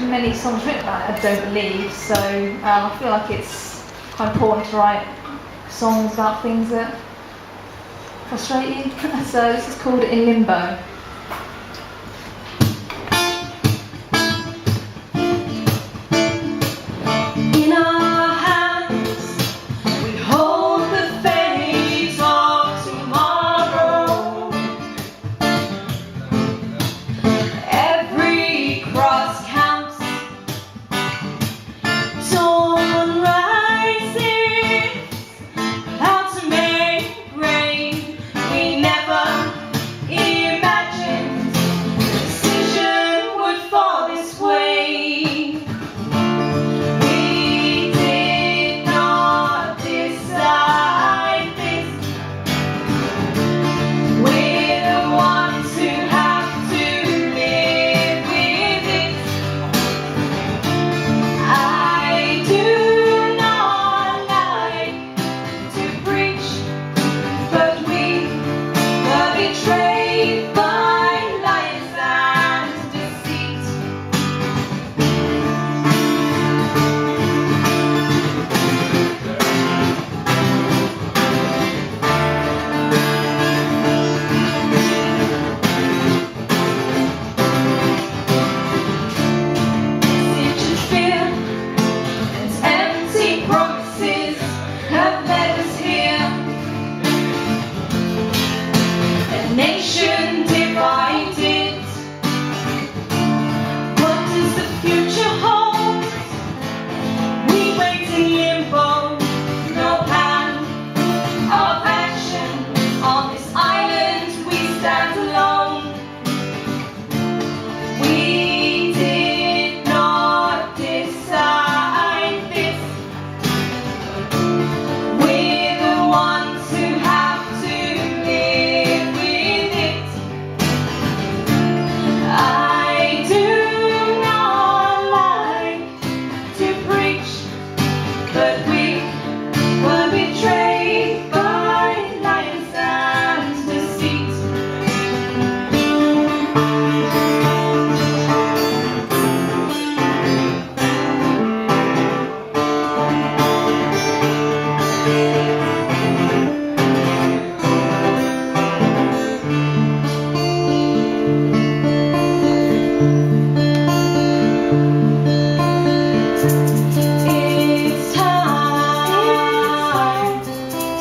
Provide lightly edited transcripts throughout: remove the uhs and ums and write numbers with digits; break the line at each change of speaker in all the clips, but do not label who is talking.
actually many songs written about it, I don't believe. So I feel like it's quite important to write songs about things that frustrate you. So this is called In Limbo.
In our hands we hold the fate of tomorrow. Every cross counts. Dawn rises, how to make rain. We never imagined the decision would fall this way. We did not decide this. We're the ones who have to live with it. I do not like to preach, but we were betrayed by lies and deceit. Such fear and empty promises have led us here. A nation divided. What does the future hold? We wait in limbo. No plan of action. On this island we stand alone. We did not decide this. We're the ones who have to live with it. I do not like to preach, but we were betrayed by lies and deceit. It's time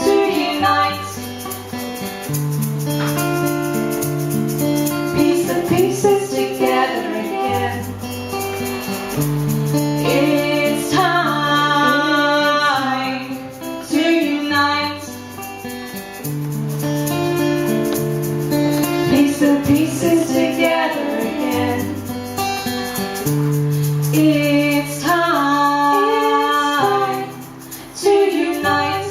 to unite. Piece the pieces together again. It's time to unite. Piece the pieces together again. It's time to unite.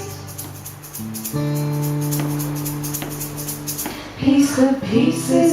Piece the pieces